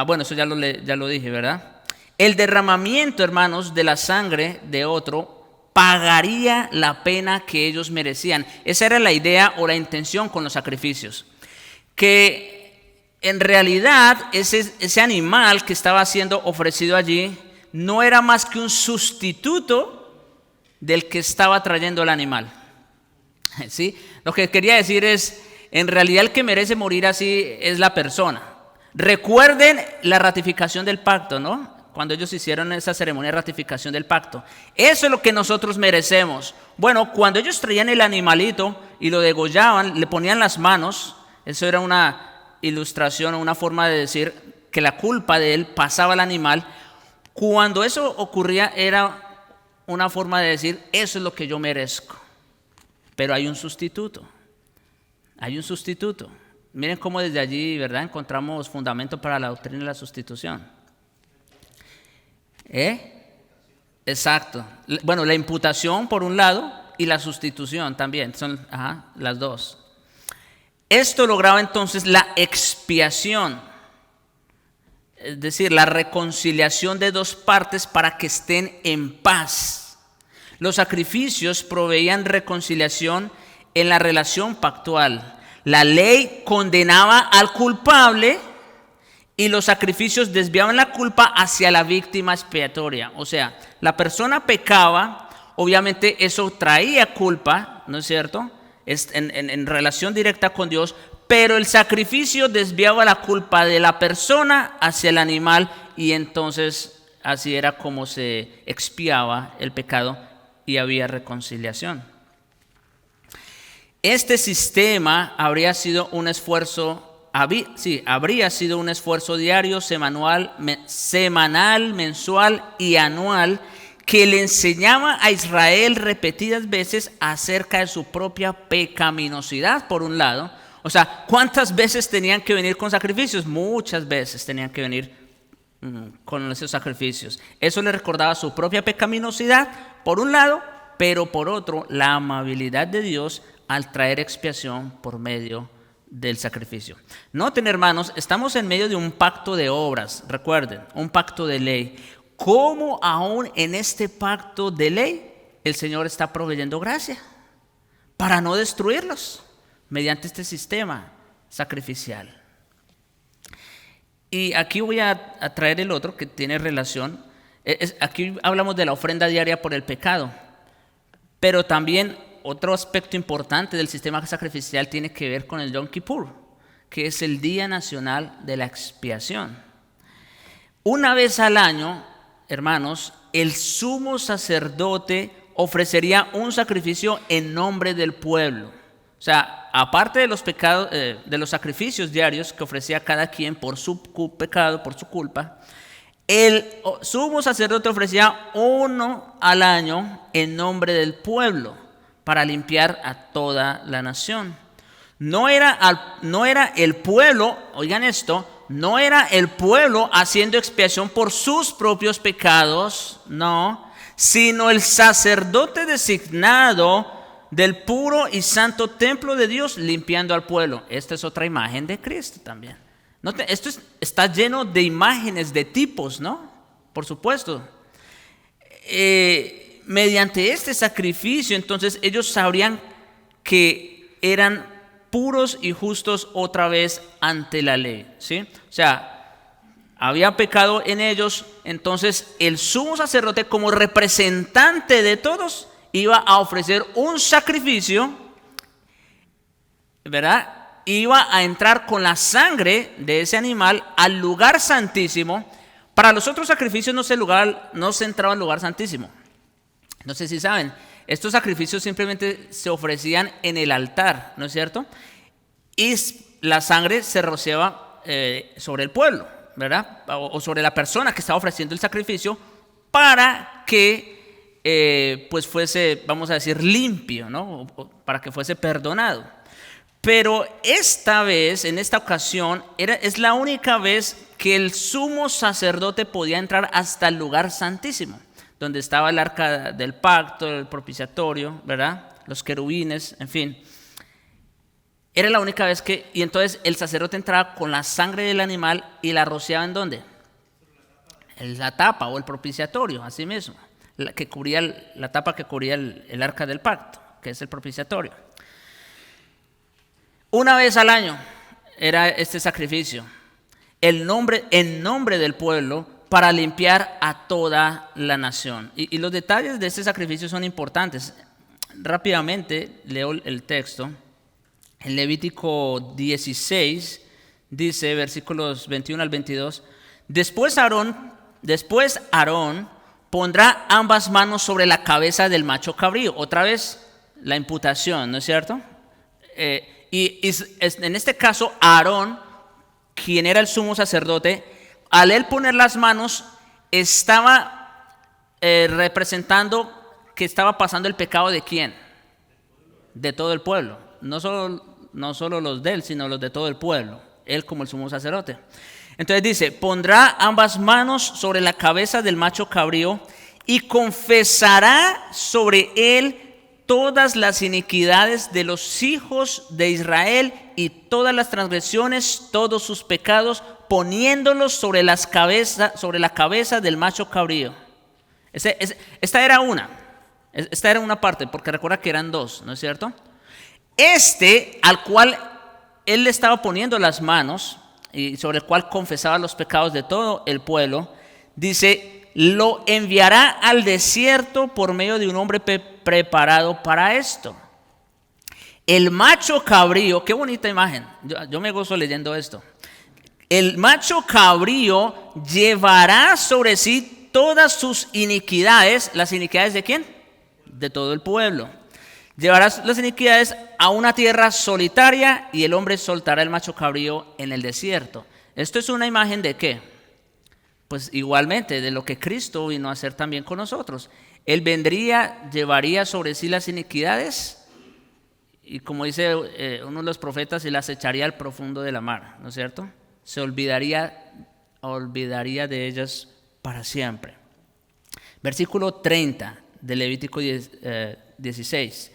bueno, eso ya lo dije, ¿verdad? El derramamiento, hermanos, de la sangre de otro pagaría la pena que ellos merecían. Esa era la idea o la intención con los sacrificios. Que en realidad ese animal que estaba siendo ofrecido allí no era más que un sustituto del que estaba trayendo el animal. ¿Sí? Lo que quería decir es, en realidad el que merece morir así es la persona. Recuerden la ratificación del pacto, ¿no? Cuando ellos hicieron esa ceremonia de ratificación del pacto. Eso es lo que nosotros merecemos. Bueno, cuando ellos traían el animalito y lo degollaban, le ponían las manos, eso era una ilustración o una forma de decir que la culpa de él pasaba al animal. Cuando eso ocurría era una forma de decir, eso es lo que yo merezco. Pero hay un sustituto. Hay un sustituto. Miren cómo desde allí, ¿verdad?, encontramos fundamento para la doctrina de la sustitución. Exacto. Bueno, la imputación por un lado y la sustitución también. Son las dos. Esto lograba entonces la expiación. Es decir, la reconciliación de dos partes para que estén en paz. Los sacrificios proveían reconciliación en la relación pactual. La ley condenaba al culpable y los sacrificios desviaban la culpa hacia la víctima expiatoria. O sea, la persona pecaba, obviamente eso traía culpa, ¿no es cierto?, en relación directa con Dios, pero el sacrificio desviaba la culpa de la persona hacia el animal y entonces así era como se expiaba el pecado y había reconciliación. Este sistema habría sido un esfuerzo, habría sido un esfuerzo diario, semanal, mensual y anual que le enseñaba a Israel repetidas veces acerca de su propia pecaminosidad, por un lado. O sea, ¿cuántas veces tenían que venir con sacrificios? Muchas veces tenían que venir con esos sacrificios. Eso le recordaba su propia pecaminosidad, por un lado, pero por otro, la amabilidad de Dios al traer expiación por medio del sacrificio. Noten, hermanos, estamos en medio de un pacto de obras, recuerden, un pacto de ley. ¿Cómo aún en este pacto de ley el Señor está proveyendo gracia para no destruirlos mediante este sistema sacrificial? Y aquí voy a traer el otro que tiene relación. Aquí hablamos de la ofrenda diaria por el pecado, pero también otro aspecto importante del sistema sacrificial tiene que ver con el Yom Kippur, que es el Día Nacional de la Expiación. Una vez al año, hermanos, el sumo sacerdote ofrecería un sacrificio en nombre del pueblo. O sea, aparte de los pecados, de los sacrificios diarios que ofrecía cada quien por su pecado, por su culpa, el sumo sacerdote ofrecía uno al año en nombre del pueblo para limpiar a toda la nación. No era el pueblo, oigan esto, no era el pueblo haciendo expiación por sus propios pecados, no, sino el sacerdote designado del puro y santo templo de Dios limpiando al pueblo. Esta es otra imagen de Cristo también. Esto está lleno de imágenes, de tipos, ¿no? Por supuesto. Mediante este sacrificio, entonces ellos sabrían que eran puros y justos otra vez ante la ley, ¿sí? O sea, había pecado en ellos, entonces el sumo sacerdote como representante de todos iba a ofrecer un sacrificio, ¿verdad? Iba a entrar con la sangre de ese animal al lugar santísimo. Para los otros sacrificios no se entraba al lugar santísimo. No sé si saben, estos sacrificios simplemente se ofrecían en el altar, ¿no es cierto? Y la sangre se rociaba sobre el pueblo, ¿verdad? O sobre la persona que estaba ofreciendo el sacrificio para que pues fuese, vamos a decir, limpio, ¿no? Para que fuese perdonado. Pero esta vez, en esta ocasión, es la única vez que el sumo sacerdote podía entrar hasta el lugar santísimo, donde estaba el arca del pacto, el propiciatorio, ¿verdad? Los querubines, en fin. Era la única vez y entonces el sacerdote entraba con la sangre del animal y la rociaba ¿en dónde? En la tapa o el propiciatorio, así mismo, la tapa que cubría el arca del pacto, que es el propiciatorio. Una vez al año era este sacrificio, en nombre del pueblo, para limpiar a toda la nación. Y los detalles de este sacrificio son importantes. Rápidamente leo el texto. En Levítico 16 dice, versículos 21 al 22, Después Aarón pondrá ambas manos sobre la cabeza del macho cabrío. Otra vez la imputación, ¿no es cierto? Y en este caso Aarón, quien era el sumo sacerdote, al él poner las manos estaba representando que estaba pasando el pecado ¿de quién? De todo el pueblo. No solo los de él, sino los de todo el pueblo. Él como el sumo sacerdote. Entonces dice, pondrá ambas manos sobre la cabeza del macho cabrío y confesará sobre él todas las iniquidades de los hijos de Israel y todas las transgresiones, todos sus pecados, poniéndolos sobre la cabeza del macho cabrío. Esta era una parte, porque recuerda que eran dos, ¿no es cierto? Al cual él le estaba poniendo las manos y sobre el cual confesaba los pecados de todo el pueblo, dice, lo enviará al desierto por medio de un hombre preparado para esto. El macho cabrío, qué bonita imagen, yo me gozo leyendo esto. El macho cabrío llevará sobre sí todas sus iniquidades. ¿Las iniquidades de quién? De todo el pueblo. Llevará las iniquidades a una tierra solitaria y el hombre soltará el macho cabrío en el desierto. ¿Esto es una imagen de qué? Pues igualmente de lo que Cristo vino a hacer también con nosotros. Él vendría, llevaría sobre sí las iniquidades y como dice uno de los profetas, y las echaría al profundo de la mar, ¿no es cierto? Se olvidaría de ellas para siempre. Versículo 30 de Levítico 16.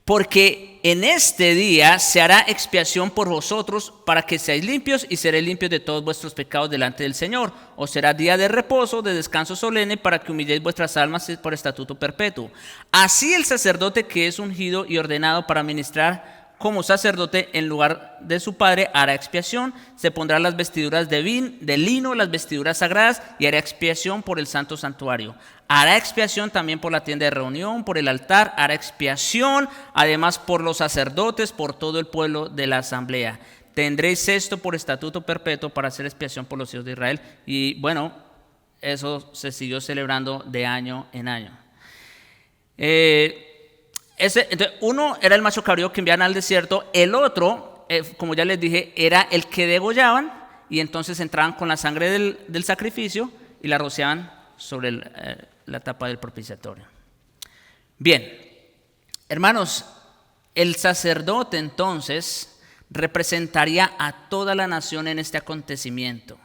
Porque en este día se hará expiación por vosotros para que seáis limpios y seréis limpios de todos vuestros pecados delante del Señor. Os será día de reposo, de descanso solemne, para que humilléis vuestras almas por estatuto perpetuo. Así el sacerdote que es ungido y ordenado para ministrar como sacerdote en lugar de su padre hará expiación, se pondrá las vestiduras de lino, las vestiduras sagradas, y hará expiación por el santo santuario. Hará expiación también por la tienda de reunión, por el altar, hará expiación además por los sacerdotes, por todo el pueblo de la asamblea. Tendréis esto por estatuto perpetuo para hacer expiación por los hijos de Israel. Y bueno, eso se siguió celebrando de año en año. Entonces, uno era el macho cabrío que enviaban al desierto, el otro, como ya les dije, era el que degollaban, y entonces entraban con la sangre del sacrificio y la rociaban sobre la tapa del propiciatorio. Bien, hermanos, el sacerdote entonces representaría a toda la nación en este acontecimiento.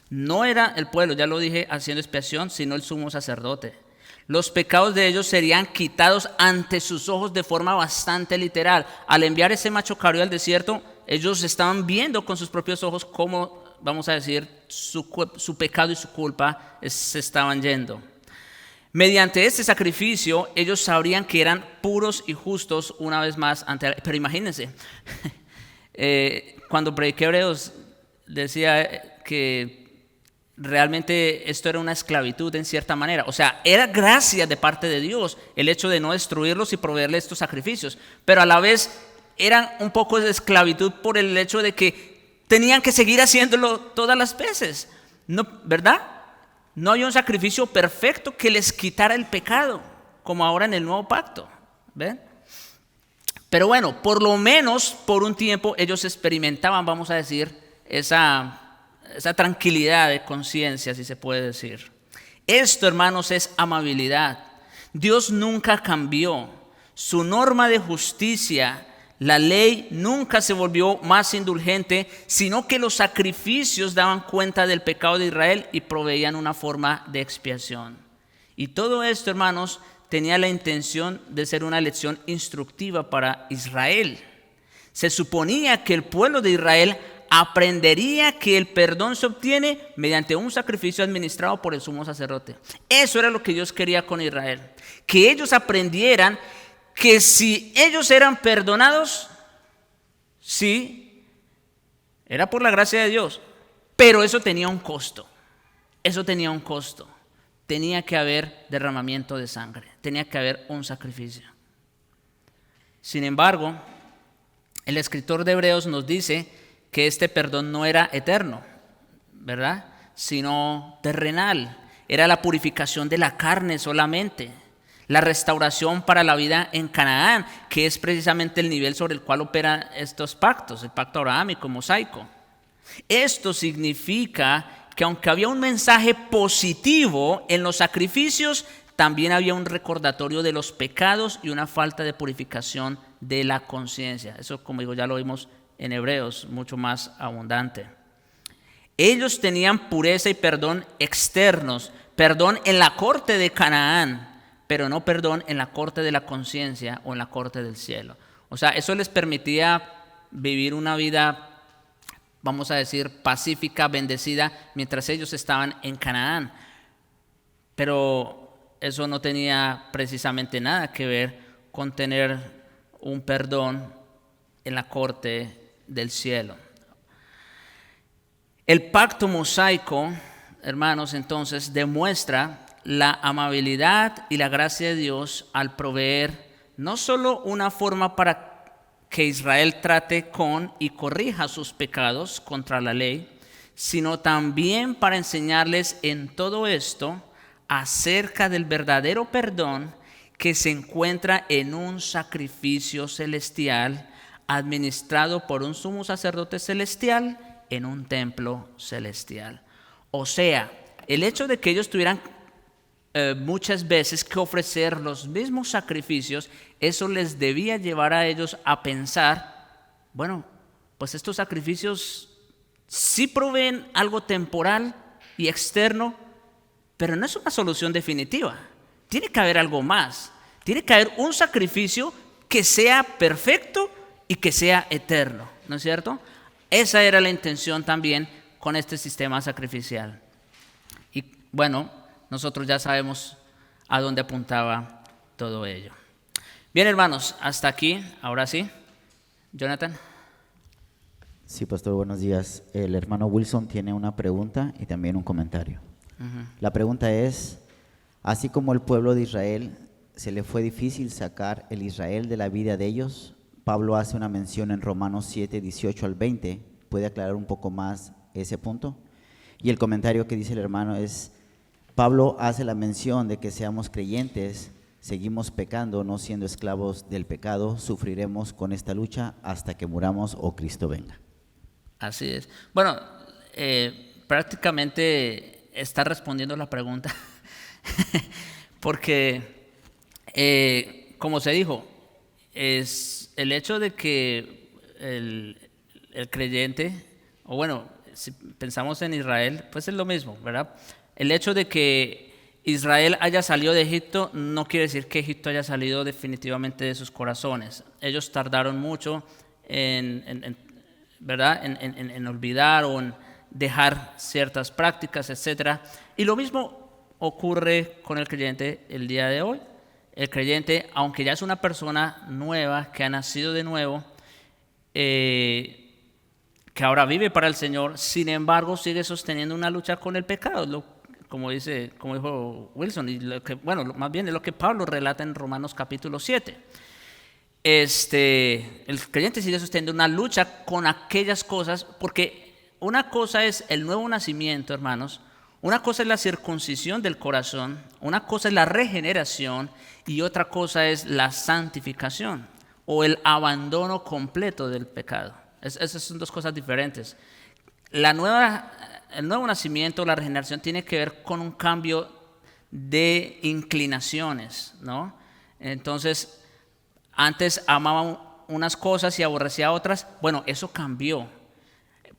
No era el pueblo, ya lo dije, haciendo expiación, sino el sumo sacerdote. Los pecados de ellos serían quitados ante sus ojos de forma bastante literal. Al enviar ese macho cabrío al desierto, ellos estaban viendo con sus propios ojos cómo, vamos a decir, su pecado y su culpa se estaban yendo. Mediante este sacrificio, ellos sabrían que eran puros y justos una vez más pero imagínense, cuando prediqué Hebreos, decía que realmente esto era una esclavitud en cierta manera. O sea, era gracia de parte de Dios el hecho de no destruirlos y proveerles estos sacrificios, pero a la vez eran un poco de esclavitud por el hecho de que tenían que seguir haciéndolo todas las veces, ¿no? ¿Verdad? No había un sacrificio perfecto que les quitara el pecado, como ahora en el nuevo pacto. ¿Ven? Pero bueno, por lo menos por un tiempo ellos experimentaban, vamos a decir, esa tranquilidad de conciencia, si se puede decir. Esto, hermanos, es amabilidad. Dios nunca cambió. Su norma de justicia, la ley, nunca se volvió más indulgente, sino que los sacrificios daban cuenta del pecado de Israel y proveían una forma de expiación. Y todo esto, hermanos, tenía la intención de ser una lección instructiva para Israel. Se suponía que el pueblo de Israel aprendería que el perdón se obtiene mediante un sacrificio administrado por el sumo sacerdote. Eso era lo que Dios quería con Israel, que ellos aprendieran que si ellos eran perdonados, sí, era por la gracia de Dios, pero eso tenía un costo. Tenía que haber derramamiento de sangre, tenía que haber un sacrificio. Sin embargo, el escritor de Hebreos nos dice que este perdón no era eterno, ¿verdad? Sino terrenal. Era la purificación de la carne solamente. La restauración para la vida en Canaán, que es precisamente el nivel sobre el cual operan estos pactos, el pacto abrahámico, mosaico. Esto significa que aunque había un mensaje positivo en los sacrificios, también había un recordatorio de los pecados y una falta de purificación de la conciencia. Eso, como digo, ya lo vimos en Hebreos, mucho más abundante. Ellos tenían pureza y perdón externos, perdón en la corte de Canaán, pero no perdón en la corte de la conciencia o en la corte del cielo. O sea, eso les permitía vivir una vida, vamos a decir, pacífica, bendecida, mientras ellos estaban en Canaán. Pero eso no tenía precisamente nada que ver con tener un perdón en la corte del cielo. El pacto mosaico, hermanos, entonces demuestra la amabilidad y la gracia de Dios al proveer no solo una forma para que Israel trate con y corrija sus pecados contra la ley, sino también para enseñarles en todo esto acerca del verdadero perdón que se encuentra en un sacrificio celestial administrado por un sumo sacerdote celestial en un templo celestial. O sea, el hecho de que ellos tuvieran muchas veces que ofrecer los mismos sacrificios, eso les debía llevar a ellos a pensar, bueno, pues estos sacrificios sí proveen algo temporal y externo, pero no es una solución definitiva. Tiene que haber algo más. Tiene que haber un sacrificio que sea perfecto y que sea eterno, ¿no es cierto? Esa era la intención también con este sistema sacrificial. Y bueno, nosotros ya sabemos a dónde apuntaba todo ello. Bien, hermanos, hasta aquí, ahora sí. Jonathan. Sí, pastor, buenos días. El hermano Wilson tiene una pregunta y también un comentario. La pregunta es, así como el pueblo de Israel se le fue difícil sacar el Israel de la vida de ellos, Pablo hace una mención en Romanos 7, 18 al 20. ¿Puede aclarar un poco más ese punto? Y el comentario que dice el hermano es, Pablo hace la mención de que seamos creyentes, seguimos pecando, no siendo esclavos del pecado, sufriremos con esta lucha hasta que muramos o Cristo venga. Así es. Bueno, prácticamente está respondiendo la pregunta, porque, como se dijo, es el hecho de que el creyente, o bueno, si pensamos en Israel, pues es lo mismo, ¿verdad? El hecho de que Israel haya salido de Egipto no quiere decir que Egipto haya salido definitivamente de sus corazones. Ellos tardaron mucho ¿verdad? En olvidar o en dejar ciertas prácticas, etc. Y lo mismo ocurre con el creyente el día de hoy. El creyente, aunque ya es una persona nueva, que ha nacido de nuevo, que ahora vive para el Señor, sin embargo sigue sosteniendo una lucha con el pecado, como dijo Wilson, y más bien es lo que Pablo relata en Romanos capítulo 7. El creyente sigue sosteniendo una lucha con aquellas cosas, porque una cosa es el nuevo nacimiento, hermanos, una cosa es la circuncisión del corazón, una cosa es la regeneración y otra cosa es la santificación o el abandono completo del pecado. Esas son dos cosas diferentes. El nuevo nacimiento, la regeneración, tiene que ver con un cambio de inclinaciones, ¿no? Entonces, antes amaba unas cosas y aborrecía otras. Bueno, eso cambió.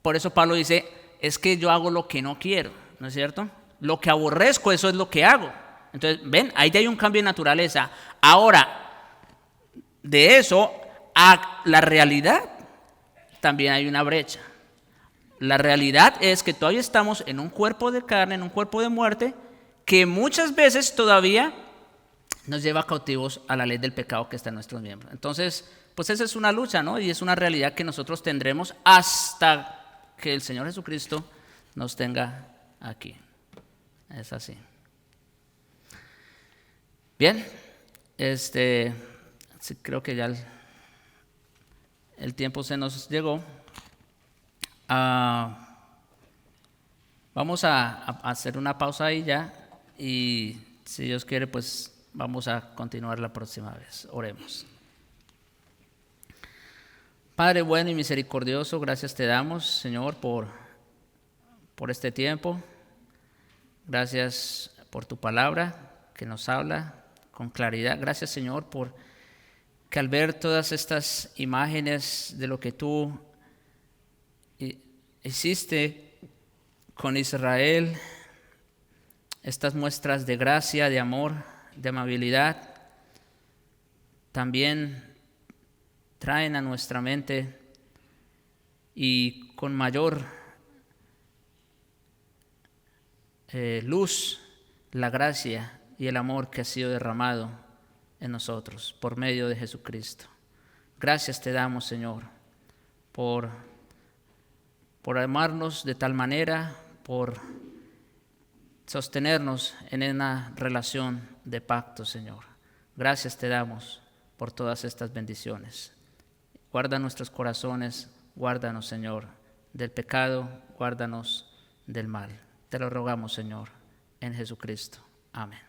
Por eso Pablo dice, es que yo hago lo que no quiero, ¿no es cierto? Lo que aborrezco, eso es lo que hago. Entonces, ven, ahí ya hay un cambio de naturaleza. Ahora, de eso a la realidad, también hay una brecha. La realidad es que todavía estamos en un cuerpo de carne, en un cuerpo de muerte, que muchas veces todavía nos lleva cautivos a la ley del pecado que está en nuestros miembros. Entonces, pues esa es una lucha, ¿no? Y es una realidad que nosotros tendremos hasta que el Señor Jesucristo nos tenga aquí. Es así. Bien, sí, creo que ya el tiempo se nos llegó. Vamos a hacer una pausa ahí ya y si Dios quiere, pues vamos a continuar la próxima vez. Oremos. Padre bueno y misericordioso, gracias te damos, Señor, por este tiempo. Gracias por tu palabra que nos habla con claridad. Gracias, Señor, por que al ver todas estas imágenes de lo que tú hiciste con Israel, estas muestras de gracia, de amor, de amabilidad, también traen a nuestra mente y con mayor luz la gracia y el amor que ha sido derramado en nosotros por medio de Jesucristo. Gracias te damos, Señor, por amarnos de tal manera, por sostenernos en una relación de pacto, Señor. Gracias te damos por todas estas bendiciones. Guarda nuestros corazones, guárdanos, Señor, del pecado, guárdanos del mal. Te lo rogamos, Señor, en Jesucristo. Amén.